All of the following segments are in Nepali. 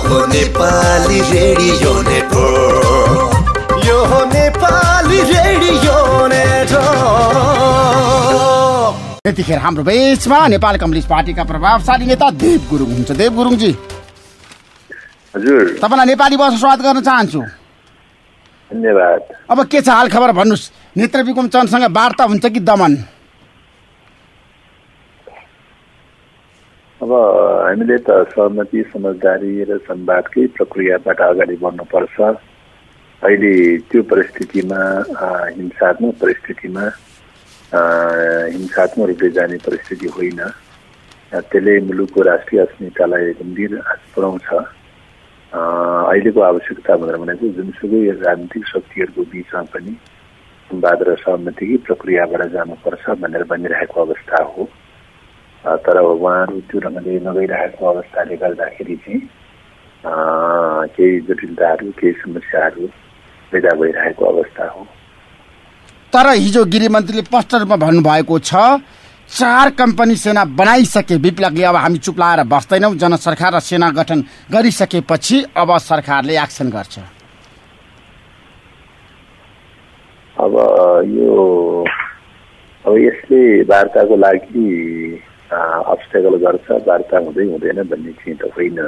हो नेपाली रेडियो नेटवर्क, यो हो नेपाली रेडियो नेटवर्क। यतिखेर हाम्रो बीचमा नेपाल कम्युनिस्ट पार्टीका प्रभावशाली नेता देव गुरुङ हुनुहुन्छ। देव गुरुङजी, हजुर, तपाईलाई नेपाली भाषा स्वागत गर्न चाहन्छु। धन्यवाद। अब के छ हाल खबर भन्नुस्? नेत्र विक्रम चन्दसँग वार्ता हुन्छ कि दमन? अब हामीले त सहमति, समझदारी र संवादकै प्रक्रियाबाट अगाडि बढ्नुपर्छ। अहिले त्यो परिस्थितिमा हिंसात्मक परिस्थितिमा हिंसात्मक रूपले जाने परिस्थिति होइन। त्यसले मुलुकको राष्ट्रिय अस्मितालाई गम्भीर आँच पुर्याउँछ। अहिलेको आवश्यकता भनेको जुनसुकै राजनीतिक शक्तिहरूको बिचमा पनि संवाद र सहमतिकै प्रक्रियाबाट जानुपर्छ भनेर भनिरहेको अवस्था हो। तर उहाँहरू त्यो ढङ्गले नगइरहेको अवस्थाले गर्दाखेरि चाहिँ केही जटिलताहरू, केही समस्याहरू पैदा भइरहेको अवस्था हो। तर हिजो गृहमन्त्रीले स्पष्ट रूपमा भन्नुभएको छ, 4 कम्पनी सेना बनाइसके विप्लवले अब हामी चुप लाएर बस्दैनौँ। जनसरकार र सेना गठन गरिसकेपछि अब सरकारले एक्सन गर्छ। अब यसले वार्ताको लागि अब्स्टेकल गर्छ, वार्ता हुँदै हुँदैन भन्ने चाहिँ त होइन।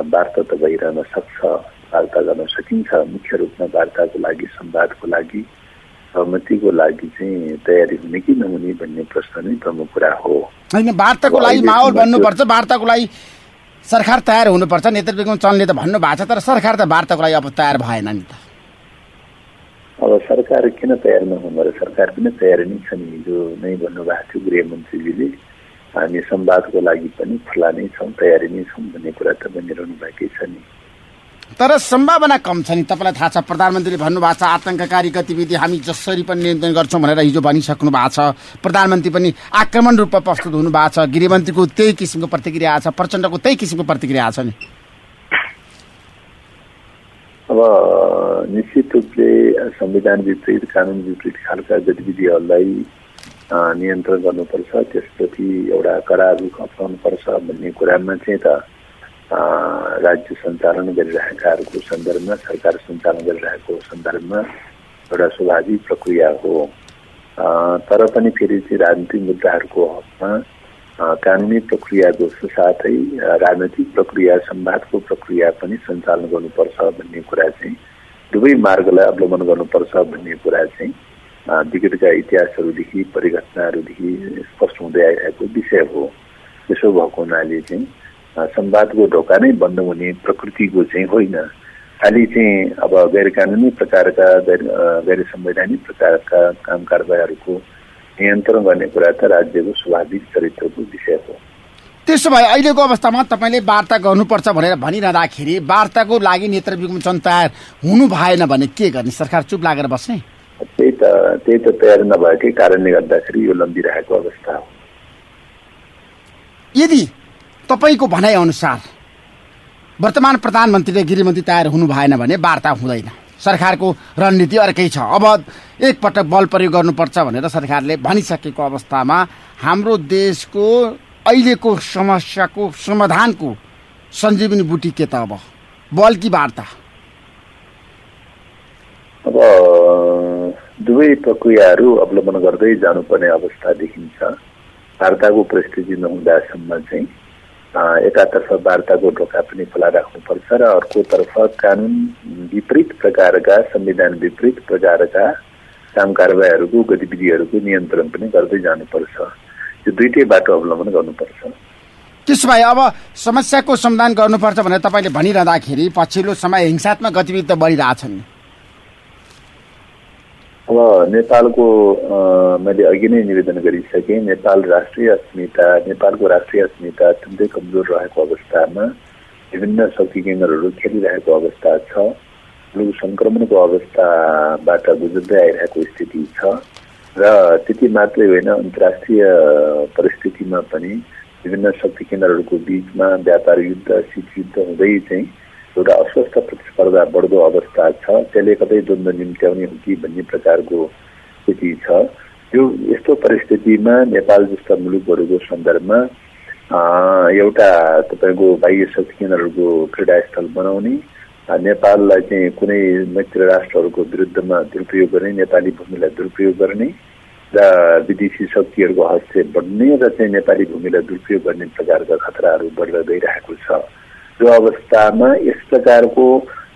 वार्ता त भइरहन सक्छ, वार्ता गर्न सकिन्छ। मुख्य रूपमा वार्ताको लागि, संवादको लागि, सहमतिको लागि चाहिँ तयारी हुने कि नहुने भन्ने प्रश्न नै प्रमुख कुरा हो। होइन, वार्ताको लागि माहौल बन्नुपर्छ, वार्ताको लागि सरकार तयार हुनुपर्छ। नेत्र विक्रम चन्दले त भन्नुभएको छ, तर सरकार त वार्ताको लागि अब तयार भएन नि त। अब सरकार किन तयार नहुनु र सरकार पनि तयार नै छ नि। जो नै भन्नुभएको थियो गृहमन्त्रीजीले, हामी संवादको लागि पनि खुला नै छौँ, तयारी नै छौँ भन्ने कुरा त भनिरहनु भएकै छ नि। तर सम्भावना कम छ नि। तपाईँलाई थाहा छ, प्रधानमन्त्रीले भन्नुभएको छ आतंककारी गतिविधि हामी जसरी पनि नियन्त्रण गर्छौँ भनेर हिजो भनिसक्नु भएको छ। प्रधानमन्त्री पनि आक्रमण रूपमा प्रस्तुत हुनुभएको छ। गृहमन्त्रीको त्यही किसिमको प्रतिक्रिया छ, प्रचण्डको त्यही किसिमको प्रतिक्रिया छ नि। अब निश्चित रूपले संविधान विपरीत, कानुन विपरीत खालका गतिविधिहरूलाई नियन्त्रण गर्नुपर्छ, त्यसप्रति एउटा कडा रुख अपनाउनुपर्छ भन्ने कुरामा चाहिँ त राज्य सञ्चालन गरिरहेकाहरूको सन्दर्भमा, सरकार सञ्चालन गरिरहेको सन्दर्भमा एउटा स्वाभाविक प्रक्रिया हो। तर पनि फेरि चाहिँ राजनीतिक मुद्दाहरूको हकमा कानुनी प्रक्रियाको साथै राजनैतिक प्रक्रिया, संवादको प्रक्रिया पनि सञ्चालन गर्नुपर्छ भन्ने कुरा चाहिँ, दुवै मार्गलाई अवलम्बन गर्नुपर्छ भन्ने कुरा चाहिँ विगतका इतिहासहरूदेखि, परिघटनाहरूदेखि स्पष्ट हुँदै आइरहेको विषय हो। त्यसो भएको हुनाले चाहिँ संवादको ढोका नै बन्द हुने प्रकृतिको चाहिँ होइन। खालि चाहिँ अब गैर कानुनी प्रकारका, गैर संवैधानिक प्रकारका काम कारबाहीहरूको नियन्त्रण गर्ने कुरा त राज्यको स्वाभाविक चरित्रको विषय हो। त्यसो भए अहिलेको अवस्थामा तपाईँले वार्ता गर्नुपर्छ भनेर भनिरहँदाखेरि वार्ताको लागि नेत्र विक्रम चन्द तयार हुनु भएन भने के गर्ने? सरकार चुप लागेर बस्ने? त्यही त तयार नभएकै कारणले गर्दाखेरि यो लम्बिरहेको अवस्था हो। यदि तपाईँको भनाइअनुसार वर्तमान प्रधानमन्त्री र गृहमन्त्री तयार हुनु भएन भने वार्ता हुँदैन। सरकारको रणनीति अर्कै छ। अब एकपटक बल प्रयोग गर्नुपर्छ भनेर सरकारले भनिसकेको अवस्थामा हाम्रो देशको अहिलेको समस्याको समाधानको सञ्जीवनी बुटी के त? अब बल कि वार्ता? अब दुवै प्रक्रियाहरू अवलम्बन गर्दै जानुपर्ने अवस्था देखिन्छ। वार्ताको परिस्थिति नहुँदासम्म चाहिँ एकातर्फ वार्ताको ढोका पनि खुला राख्नुपर्छ र अर्कोतर्फ कानुन विपरीत प्रकारका, संविधान विपरीत प्रकारका काम कारबाहीहरूको, गतिविधिहरूको नियन्त्रण पनि गर्दै जानुपर्छ। यो दुईटै बाटो अवलम्बन गर्नुपर्छ। त्यसो भए अब समस्याको समाधान गर्नुपर्छ भनेर तपाईँले भनिरहँदाखेरि पछिल्लो समय हिंसात्मक गतिविधि त बढिरहेछन्। अब नेपालको मैले अघि नै निवेदन गरिसकेँ, नेपालको राष्ट्रिय अस्मिता अत्यन्तै कमजोर रहेको अवस्थामा विभिन्न शक्ति केन्द्रहरू खेलिरहेको अवस्था छ। लोक सङ्क्रमणको अवस्थाबाट गुज्दै आइरहेको स्थिति छ र त्यति मात्रै होइन, अन्तर्राष्ट्रिय परिस्थितिमा पनि विभिन्न शक्ति केन्द्रहरूको बिचमा व्यापार युद्ध, शीत युद्ध हुँदै चाहिँ एउटा अस्वस्थ प्रतिस्पर्धा बढ्दो अवस्था छ। त्यसले कतै द्वन्द्व निम्त्याउने हो कि भन्ने प्रकारको स्थिति छ। यो यस्तो परिस्थितिमा नेपाल जस्ता मुलुकहरूको सन्दर्भमा एउटा तपाईँको बाह्य शक्ति केन्द्रहरूको क्रीडास्थल बनाउने, नेपाललाई चाहिँ कुनै मित्र राष्ट्रहरूको विरुद्धमा दुरुपयोग गर्ने, नेपाली भूमिलाई दुरुपयोग गर्ने र विदेशी शक्तिहरूको हस्तक्षेप बढ्ने र चाहिँ नेपाली भूमिलाई दुरुपयोग गर्ने प्रकारका खतराहरू बढ्दै गइरहेको छ। जो अवस्थामा यस प्रकारको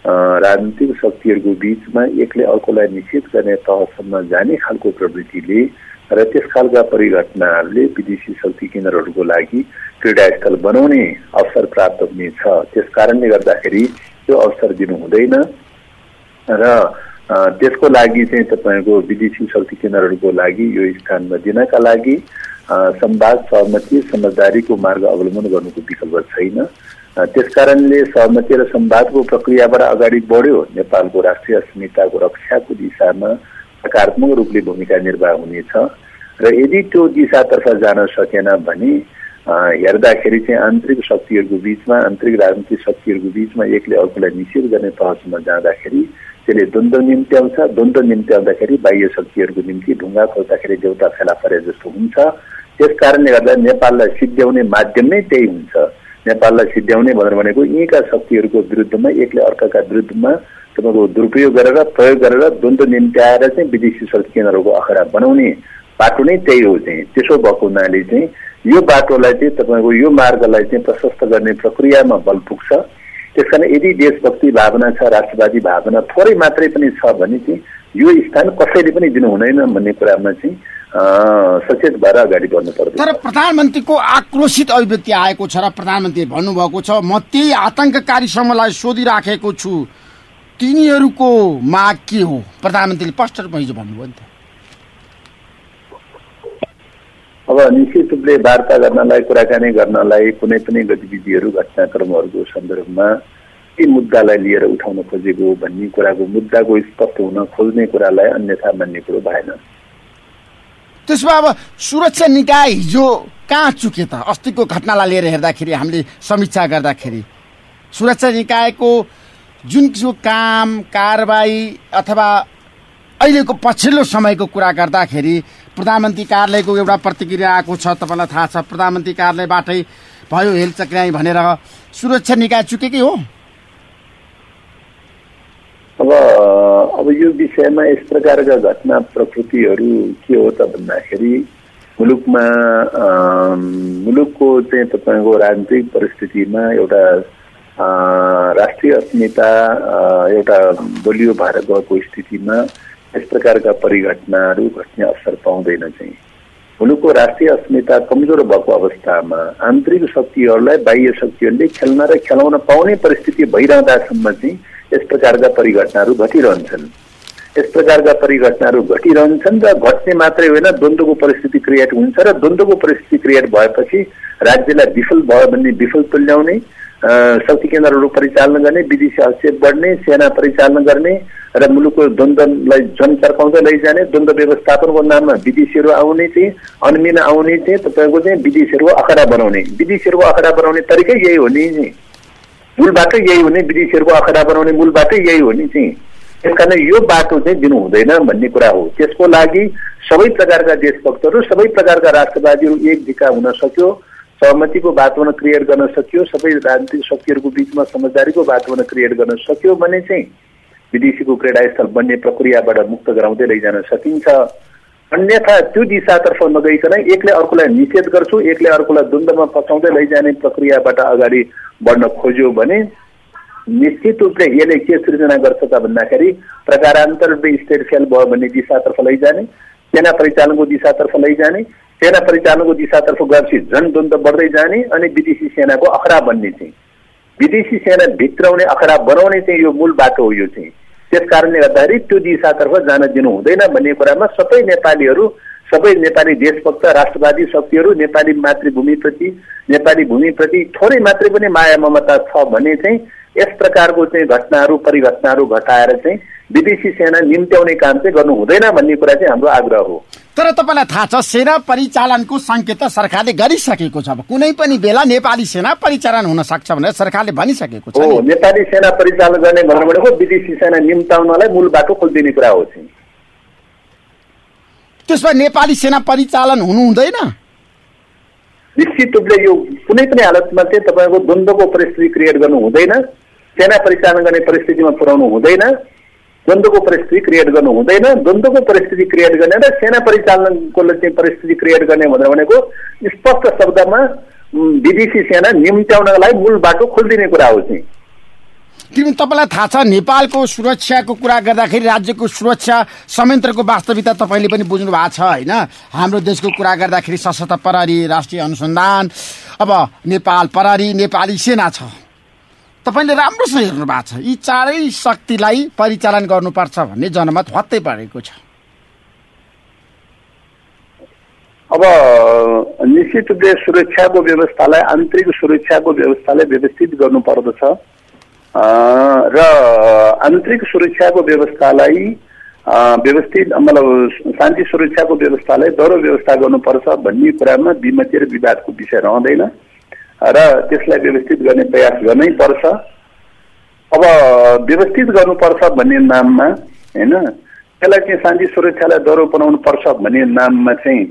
राजनीतिक शक्तिहरूको बीचमा एकले अर्कोलाई निषेध गर्ने तहसम्म जाने खालको प्रवृत्तिले र त्यस खालका परिघटनाहरूले विदेशी शक्ति केन्द्रहरूको लागि क्रीडास्थल बनाउने अवसर प्राप्त हुनेछ। त्यस कारणले गर्दाखेरि त्यो अवसर दिनु हुँदैन र त्यसको लागि चाहिँ तपाईँको विदेशी शक्ति केन्द्रहरूको लागि यो स्थानमा दिनका लागि संवाद, सहमति, समझदारीको मार्ग अवलम्बन गर्नुको विकल्प छैन। त्यसकारणले सहमति र संवादको प्रक्रियाबाट अगाडि बढ्यो नेपालको राष्ट्रिय अस्मिताको रक्षाको दिशामा सकारात्मक रूपले भूमिका निर्वाह हुनेछ र यदि त्यो दिशातर्फ जान सकेन भने हेर्दाखेरि चाहिँ आन्तरिक शक्तिहरूको बीचमा, आन्तरिक राजनीतिक शक्तिहरूको बीचमा एकले अर्कोलाई निषेध गर्ने तहसम्म जाँदाखेरि त्यसले द्वन्द्व निम्त्याउँछ। द्वन्द्व निम्त्याउँदाखेरि बाह्य शक्तिहरूको निम्ति ढुङ्गा खोज्दाखेरि देउता फेला परे जस्तो हुन्छ। त्यस कारणले गर्दा नेपाललाई सिद्ध्याउने माध्यम नै त्यही हुन्छ। नेपाललाई सिद्ध्याउने भनेको यीका शक्तिहरूको विरुद्धमा एकले अर्काका विरुद्धमा तपाईँको दुरुपयोग गरेर, प्रयोग गरेर द्वन्द्व निम्त्याएर चाहिँ विदेशी शक्ति केन्द्रहरूको अखडा बनाउने बाटो नै त्यही हो। चाहिँ त्यसो भएको हुनाले चाहिँ यो बाटोलाई चाहिँ तपाईँको यो मार्गलाई चाहिँ प्रशस्त गर्ने प्रक्रियामा बल पुग्छ। त्यसकारण यदि देशभक्ति भावना छ, राष्ट्रवादी भावना थोरै मात्रै पनि छ भने चाहिँ यो स्थान कसैले पनि दिनु हुँदैन भन्ने कुरामा चाहिँ सचेत भएर अगाडि बढ्नु पर्छ। तर प्रधानमन्त्रीको आक्रोशित अभिव्यक्ति आएको छ र प्रधानमन्त्रीले भन्नुभएको छ, म त्यही आतंककारी समूहलाई सोधिराखेको छु, तिनीहरूको माग के हो? प्रधानमन्त्रीले स्पष्ट रूपमा हिजो भन्नुभयो नि त। अब निश्चित रूपले वार्ता गर्नलाई, कुराकानी गर्नलाई, कुनै पनि गतिविधिहरू, घटनाक्रमहरूको सन्दर्भमा के मुद्दालाई लिएर उठाउन खोजेको भन्ने कुराको मुद्दाको स्पष्ट हुन खोज्ने कुरालाई अन्यथा मान्ने कुरो भएन। त्यसमा अब सुरक्षा निकाय हिजो कहाँ चुके त? अस्तिको घटनालाई लिएर हेर्दाखेरि हामीले समीक्षा गर्दाखेरि सुरक्षा निकायको जुन किसिमको काम, कारबाही अथवा अहिलेको पछिल्लो समयको कुरा गर्दाखेरि प्रधानमन्त्री कार्यालयको एउटा प्रतिक्रिया आएको छ, तपाईँलाई थाहा छ। प्रधानमन्त्री कार्यालयबाटै भयो हेलचक्राइ भनेर सुरक्षा निकाय चुकेकै हो। अब यो विषयमा यस प्रकारका घटना प्रकृतिहरू के हो त भन्दाखेरि मुलुकको चाहिँ तपाईँको राजनीतिक परिस्थितिमा एउटा राष्ट्रिय अस्मिता एउटा बलियो भएर गएको स्थितिमा यस प्रकारका परिघटनाहरू घट्ने अवसर पाउँदैन। चाहिँ मुलुकको राष्ट्रिय अस्मिता कमजोर भएको अवस्थामा आन्तरिक शक्तिहरूलाई बाह्य शक्तिहरूले खेल्न र खेलाउन पाउने परिस्थिति भइरहँदासम्म चाहिँ यस प्रकारका परिघटनाहरू घटिरहन्छन्। यस प्रकारका परिघटनाहरू घटिरहन्छन् र घट्ने मात्रै होइन, द्वन्द्वको परिस्थिति क्रिएट हुन्छ र द्वन्द्वको परिस्थिति क्रिएट भएपछि राज्यलाई विफल भयो भने विफल तुल्याउने, शक्ति केन्द्रहरू परिचालन गर्ने, विदेशी हस्तक्षेप बढ्ने, सेना परिचालन गर्ने र मुलुकको द्वन्द्वलाई जन चर्काउँदै लैजाने, द्वन्द्व व्यवस्थापनको नाममा विदेशीहरू आउने चाहिँ अनमिन आउने चाहिँ तपाईँको चाहिँ विदेशीहरूको अखडा बनाउने। विदेशीहरूको अखडा बनाउने तरिकै यही हो नि, मूल बाटो यही हो नि। विदेशीहरूको अखडा बनाउने मूल बाटो यही हो नि चाहिँ। त्यस कारण यो बाटो चाहिँ दिनु हुँदैन भन्ने कुरा हो। त्यसको लागि सबै प्रकारका देशभक्तहरू, सबै प्रकारका राष्ट्रवादीहरू एक ढिका हुन सक्यो, सहमतिको वातावरण क्रिएट गर्न सक्यो, सबै राजनीतिक शक्तिहरूको बीचमा समझदारीको वातावरण क्रिएट गर्न सक्यो भने चाहिँ विदेशीको क्रीडास्थल बन्ने प्रक्रियाबाट मुक्त गराउँदै लैजान सकिन्छ। अन्यथा त्यो दिशातर्फ नगइकन एकले अर्कोलाई निषेध गर्छु, एकले अर्कोलाई द्वन्द्वमा फसाउँदै लैजाने प्रक्रियाबाट अगाडि बढ्न खोज्यो भने निश्चित रूपले यसले के सृजना गर्छ त भन्दाखेरि प्रकारान्तर रूपले स्टेट फेल भयो भन्ने दिशातर्फ लैजाने, सेना परिचालनको दिशातर्फ लैजाने, सेना परिचालनको दिशातर्फ गएपछि झन् द्वन्द्व बढ्दै जाने अनि विदेशी सेनाको अखडा बन्ने चाहिँ विदेशी सेना भित्राउने अखडा बनाउने चाहिँ यो मूल बाटो हो। यो चाहिँ त्यस कारणले गर्दाखेरि त्यो दिशातर्फ जान दिनु हुँदैन भन्ने कुरामा सबै नेपालीहरू, सबै नेपाली देशभक्त राष्ट्रवादी शक्तिहरू नेपाली मातृभूमिप्रति, नेपाली भूमिप्रति थोरै मात्रै पनि माया ममता छ भने चाहिँ यस प्रकारको चाहिँ घटनाहरू, परिघटनाहरू घटाएर चाहिँ विदेशी सेना निम्त्याउने काम चाहिँ गर्नु हुँदैन भन्ने कुरा चाहिँ हाम्रो आग्रह हो। तर तपाईँलाई थाहा छ सेना परिचालनको संकेत सरकारले गरिसकेको छ। कुनै पनि बेला नेपाली सेना परिचालन हुन सक्छ भनेर सरकारले भनिसकेको छ। हो, नेपाली सेना परिचालन गर्ने भनेको विदेशी सेना निम्ताउनलाई मूल बाटो खोलिदिने कुरा हो चाहिँ। त्यसमा नेपाली सेना परिचालन हुनु हुँदैन। निश्चित रूपले यो कुनै पनि हालतमा चाहिँ तपाईँको द्वन्द्वको परिस्थिति क्रिएट गर्नु हुँदैन, सेना परिचालन गर्ने परिस्थितिमा पुर्याउनु हुँदैन, द्वन्द्वको परिस्थिति क्रिएट गर्नु हुँदैन। द्वन्द्वको परिस्थिति क्रिएट गर्ने र सेना परिचालनको चाहिँ परिस्थिति क्रिएट गर्ने भनेको स्पष्ट शब्दमा विदेशी सेना निम्त्याउनका लागि मूल बाटो खोलिदिने कुरा हो चाहिँ। किनभने तपाईँलाई थाहा छ नेपालको सुरक्षाको कुरा गर्दाखेरि राज्यको सुरक्षा संयन्त्रको वास्तविकता तपाईँले पनि बुझ्नु भएको छ होइन। हाम्रो देशको कुरा गर्दाखेरि सशस्त्र प्रहरी, राष्ट्रिय अनुसन्धान, अब नेपाल प्रहरी, नेपाली सेना छ। तपाईँले राम्रोसँग हेर्नु भएको छ। यी चारै शक्तिलाई परिचालन गर्नुपर्छ भन्ने जनमत हत्तै परेको छ। अब निश्चित रूपले सुरक्षाको व्यवस्थालाई, आन्तरिक सुरक्षाको व्यवस्थालाई व्यवस्थित गर्नुपर्दछ र आन्तरिक सुरक्षाको व्यवस्थालाई व्यवस्थित मतलब शान्ति सुरक्षाको व्यवस्थालाई दह्रो व्यवस्था गर्नुपर्छ भन्ने कुरामा विमति र विवादको विषय रहँदैन र त्यसलाई व्यवस्थित गर्ने प्रयास गर्नै पर्छ। अब व्यवस्थित गर्नुपर्छ भन्ने नाममा होइन, त्यसलाई चाहिँ शान्ति सुरक्षालाई दह्रो बनाउनु पर्छ भन्ने नाममा चाहिँ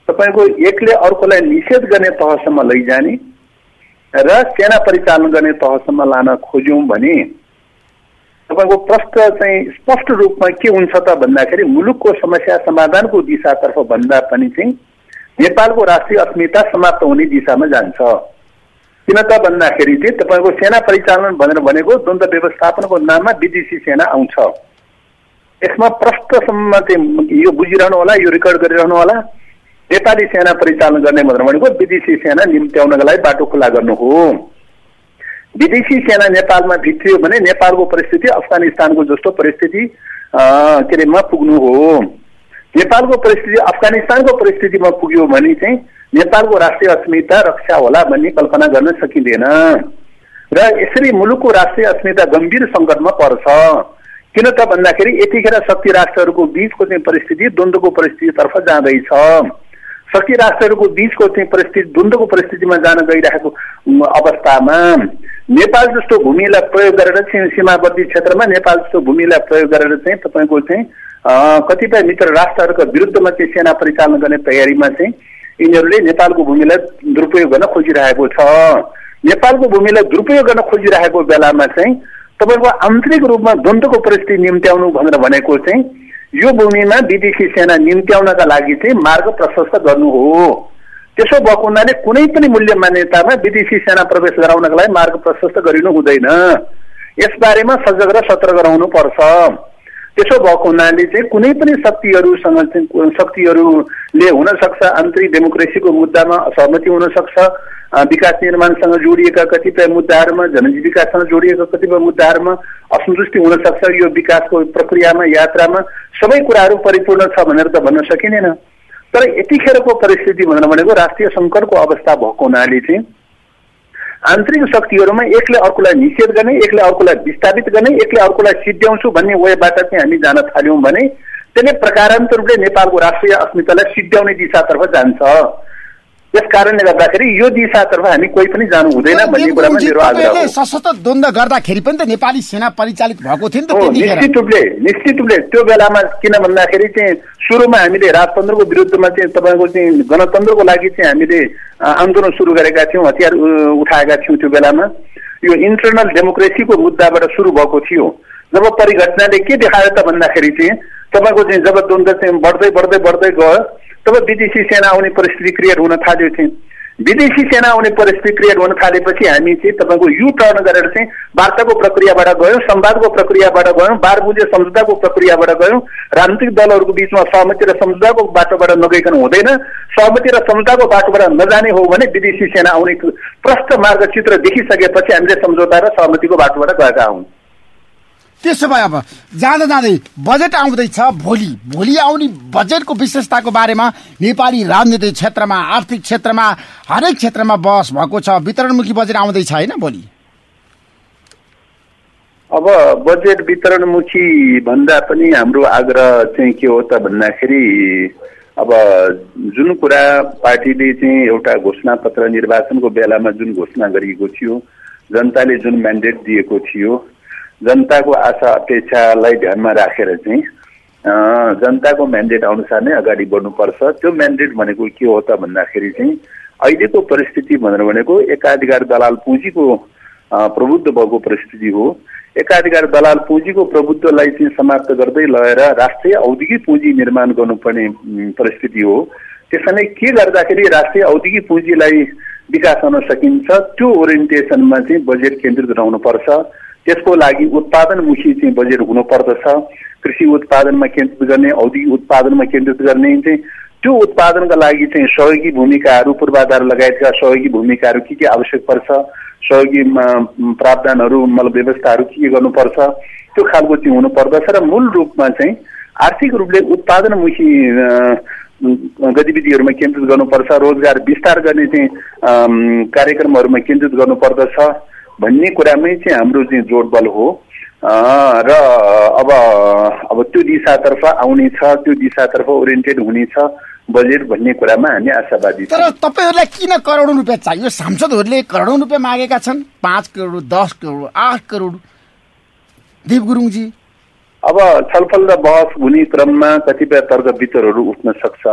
तपाईँको एकले अर्कोलाई निषेध गर्ने तहसम्म लैजाने र सेना परिचालन गर्ने तहसम्म लान खोज्यौँ भने तपाईँको प्रश्न चाहिँ स्पष्ट रूपमा के हुन्छ त भन्दाखेरि मुलुकको समस्या समाधानको दिशातर्फ भन्दा पनि चाहिँ नेपालको राष्ट्रिय अस्मिता समाप्त हुने दिशामा जान्छ। किन त भन्दाखेरि चाहिँ तपाईँको सेना परिचालन भनेर भनेको द्वन्द्व व्यवस्थापनको नाममा विदेशी सेना आउँछ। यसमा प्रष्टसम्म चाहिँ यो बुझिरहनु होला, यो रेकर्ड गरिरहनु होला। नेपाली सेना परिचालन गर्ने भनेको विदेशी सेना निम्त्याउनका लागि बाटो खुला गर्नु हो। विदेशी सेना नेपालमा भित्रियो भने नेपालको परिस्थिति अफगानिस्तानको जस्तो परिस्थिति के अरे मा पुग्नु हो। नेपालको परिस्थिति अफगानिस्तानको परिस्थितिमा पुग्यो भने चाहिँ नेपालको राष्ट्रिय अस्मिता रक्षा होला भन्ने कल्पना गर्न सकिँदैन र यसरी मुलुकको राष्ट्रिय अस्मिता गम्भीर सङ्कटमा पर्छ। किन त भन्दाखेरि यतिखेर शक्ति राष्ट्रहरूको बीचको चाहिँ परिस्थिति द्वन्द्वको परिस्थितितर्फ जाँदैछ। शक्ति राष्ट्रहरूको बीचको चाहिँ परिस्थिति द्वन्द्वको परिस्थितिमा जान गइरहेको अवस्थामा नेपाल जस्तो भूमिलाई प्रयोग गरेर चाहिँ सीमावर्ती क्षेत्रमा नेपाल जस्तो भूमिलाई प्रयोग गरेर चाहिँ तपाईँको चाहिँ कतिपय मित्र राष्ट्रहरूका विरुद्धमा चाहिँ सेना परिचालन गर्ने तयारीमा चाहिँ यिनीहरूले नेपालको भूमिलाई दुरुपयोग गर्न खोजिरहेको छ। नेपालको भूमिलाई दुरुपयोग गर्न खोजिरहेको बेलामा चाहिँ तपाईँको आन्तरिक रूपमा द्वन्द्वको परिस्थिति निम्त्याउनु भनेर भनेको चाहिँ यो भूमिमा विदेशी सेना निम्त्याउनका लागि चाहिँ मार्ग प्रशस्त गर्नु हो। त्यसो भएको हुनाले कुनै पनि मूल्य मान्यतामा विदेशी सेना प्रवेश गराउनका लागि मार्ग प्रशस्त गरिनु हुँदैन। यसबारेमा सजग र सतर्क रहनु पर्छ। त्यसो भएको हुनाले चाहिँ कुनै पनि शक्तिहरूले हुन सक्छ आन्तरिक डेमोक्रेसीको मुद्दामा असहमति हुन सक्छ, विकास निर्माणसँग जोडिएका कतिपय मुद्दाहरूमा, जनजीविकासँग जोडिएका कतिपय मुद्दाहरूमा असन्तुष्टि हुन सक्छ। यो विकासको प्रक्रियामा, यात्रामा सबै कुराहरू परिपूर्ण छ भनेर त भन्न सकिँदैन। तर यतिखेरको परिस्थिति भनेको राष्ट्रिय सङ्कटको अवस्था भएको हुनाले चाहिँ आन्तरिक शक्तिहरूमा एकले अर्कोलाई निषेध गर्ने, एकले अर्कोलाई विस्थापित गर्ने, एकले अर्कोलाई सिद्ध्याउँछु भन्ने वेबाट चाहिँ हामी जान थाल्यौँ भने त्यसले प्रकारान्तर रूपले नेपालको राष्ट्रिय अस्मितालाई सिद्ध्याउने दिशातर्फ जान्छ। यस कारणले गर्दाखेरि यो दिशातर्फ हामी कोही पनि जानु हुँदैन भन्ने कुरामा मेरो आग्रह हो। सशस्त्र द्वन्द्व गर्दाखेरि पनि त नेपाली सेना परिचालित भएको थियो नि त। निश्चित रूपले त्यो बेलामा किन भन्दाखेरि चाहिँ सुरुमा हामीले राजतन्त्रको विरुद्धमा चाहिँ तपाईँको चाहिँ गणतन्त्रको लागि चाहिँ हामीले आन्दोलन सुरु गरेका थियौँ, हतियार उठाएका थियौँ। त्यो बेलामा यो इन्टरनल डेमोक्रेसीको मुद्दाबाट सुरु भएको थियो। जब परिघटनाले के देखायो त भन्दाखेरि चाहिँ तपाईँको चाहिँ जब द्वन्द्व चाहिँ बढ्दै बढ्दै बढ्दै गयो तब विदेशी सेना आउने परिस्थिति क्रिएट हुन थाल्यो थियो। विदेशी सेना आउने परिस्थिति क्रिएट हुन थालेपछि हामी चाहिँ तपाईँको यु टर्न गरेर चाहिँ वार्ताको प्रक्रियाबाट गयौँ, संवादको प्रक्रियाबाट गयौँ, बारबुजे सम्झौताको प्रक्रियाबाट गयौँ। राजनीतिक दलहरूको बिचमा सहमति र सम्झौताको बाटोबाट नगइकन हुँदैन। सहमति र सम्झौताको बाटोबाट नजाने हो भने विदेशी सेना आउने प्रष्ट मार्गचित्र देखिसकेपछि हामीले सम्झौता र सहमतिको बाटोबाट गएका हौँ। त्यसो भए अब जाँदा जाँदै बजेट आउँदैछ। भोलि आउने बजेटको विशेषताको बारेमा नेपाली राजनीतिक क्षेत्रमा, आर्थिक क्षेत्रमा, हरेक क्षेत्रमा बहस भएको छ। वितरणमुखी बजेट आउँदैछ होइन भोलि? अब बजेट वितरणमुखी भन्दा पनि हाम्रो आग्रह चाहिँ के हो त भन्दाखेरि अब जुन कुरा पार्टीले चाहिँ एउटा घोषणापत्र निर्वाचनको बेलामा जुन घोषणा गरिएको थियो, जनताले जुन म्यान्डेट दिएको थियो, जनताको आशा अपेक्षालाई ध्यानमा राखेर चाहिँ जनताको म्यान्डेट अनुसार नै अगाडि बढ्नुपर्छ। त्यो म्यान्डेट भनेको के हो त भन्दाखेरि चाहिँ अहिलेको परिस्थिति भनेर भनेको एकाधिकार दलाल पुँजीको प्रबुद्ध भएको परिस्थिति हो। एकाधिकार दलाल पुँजीको प्रभुत्वलाई चाहिँ समाप्त गर्दै लगेर राष्ट्रिय औद्योगिक पुँजी निर्माण गर्नुपर्ने परिस्थिति हो। त्यसैले के गर्दाखेरि राष्ट्रिय औद्योगिक पुँजीलाई विकास गर्न सकिन्छ त्यो ओरिएन्टेसनमा चाहिँ बजेट केन्द्रित रहनुपर्छ। त्यसको लागि उत्पादनमुखी चाहिँ बजेट हुनुपर्दछ। कृषि उत्पादनमा केन्द्रित गर्ने, औद्योगिक उत्पादनमा केन्द्रित गर्ने चाहिँ त्यो उत्पादनका लागि चाहिँ सहयोगी भूमिकाहरू, पूर्वाधार लगायतका सहयोगी भूमिकाहरू के आवश्यक पर्छ, सहयोगी प्रावधानहरू मतलब व्यवस्थाहरू के गर्नुपर्छ त्यो खालको चाहिँ हुनुपर्दछ। र मूल रूपमा चाहिँ आर्थिक रूपले उत्पादनमुखी गतिविधिहरूमा केन्द्रित गर्नुपर्छ। रोजगार विस्तार गर्ने चाहिँ कार्यक्रमहरूमा केन्द्रित गर्नुपर्दछ भन्ने कुरामै चाहिँ हाम्रो चाहिँ जोड बल हो। र अब त्यो दिशातर्फ आउने छ, त्यो दिशातर्फ ओरिएन्टेड हुनेछ बजेट भन्ने कुरामा हामी आशावादी छौँ। तर तपाईहरुलाई किन करोडौं रुपैयाँ चाहियो? सांसदहरूले करोडौं रुपैयाँ मागेका छन्, 5 करोड, 10 करोड, 8 करोड। दीप गुरुङजी, अब छलफल र बहस हुने क्रममा कतिपय तर्क वितर्कहरू उठ्न सक्छ।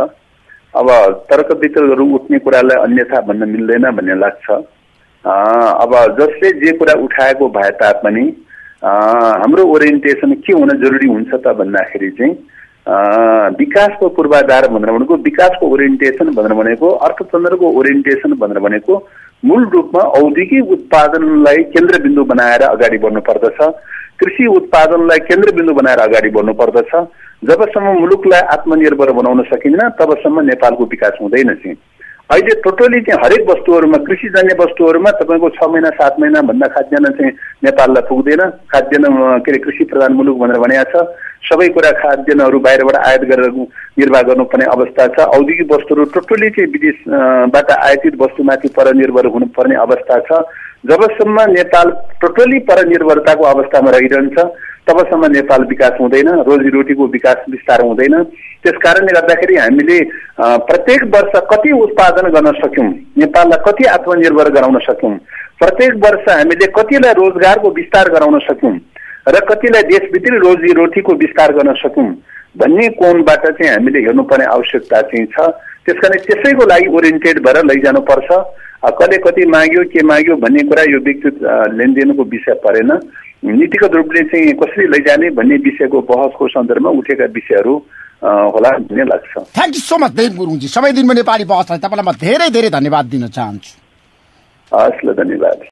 अब तर्क वितर्कहरू उठ्ने कुरालाई अन्यथा भन्न मिल्दैन भन्ने लाग्छ। अब जसले जे कुरा उठाएको भए तापनि हाम्रो ओरिएन्टेसन के हुन जरुरी हुन्छ त भन्दाखेरि चाहिँ विकासको पूर्वाधार भनेर भनेको, विकासको ओरिएन्टेसन भनेर भनेको, अर्थतन्त्रको ओरिएन्टेसन भनेर भनेको मूल रूपमा औद्योगिक उत्पादनलाई केन्द्रबिन्दु बनाएर अगाडि बढ्नु पर्दछ। कृषि उत्पादनलाई केन्द्रबिन्दु बनाएर अगाडि बढ्नु पर्दछ। जबसम्म मुलुकलाई आत्मनिर्भर बनाउन सकिन्न तबसम्म नेपालको विकास हुँदैन। चाहिँ अहिले टोटली चाहिँ हरेक वस्तुहरूमा, कृषिजन्य वस्तुहरूमा तपाईँको 6 महिना 7 महिना भन्दा खाद्यान्न चाहिँ नेपाललाई पुग्दैन। खाद्यान्न के अरे कृषि प्रधान मुलुक भनेर भनेको छ। सबै कुरा खाद्यान्नहरू बाहिरबाट आयात गरेर निर्वाह गर्नुपर्ने अवस्था छ। औद्योगिक वस्तुहरू टोटली चाहिँ विदेशबाट आयातित वस्तुमाथि परनिर्भर हुनुपर्ने अवस्था छ। जबसम्म नेपाल टोटली परनिर्भरताको अवस्थामा रहिरहन्छ तबसम्म नेपाल विकास हुँदैन, रोजीरोटीको विकास विस्तार हुँदैन। त्यसकारणले गर्दाखेरि हामीले प्रत्येक वर्ष कति उत्पादन गर्न सक्यौं, नेपाललाई कति आत्मनिर्भर गराउन सक्यौं, प्रत्येक वर्ष हामीले कतिलाई रोजगारको विस्तार गराउन सक्यौं र कतिलाई देशभित्री रोजीरोटीको विस्तार गर्न सक्यौं भन्ने कोणबाट चाहिँ हामीले हेर्नुपर्ने आवश्यकता चाहिँ छ। त्यसकारण त्यसैको लागि ओरिएन्टेड भएर लैजानुपर्छ। कसले कति माग्यो, के माग्यो भन्ने कुरा यो व्यक्तिगत लेनदेनको विषय परेन। नीतिगत रूपले चाहिँ कसरी लैजाने भन्ने विषयको बहसको सन्दर्भमा उठेका विषयहरू होला भन्ने लाग्छ। थ्याङ्क यू सो मच देव गुरुङजी। समय दिनमा नेपाली बहसलाई तपाईँलाई म धेरै धेरै धन्यवाद दिन चाहन्छु। हस् ल, धन्यवाद।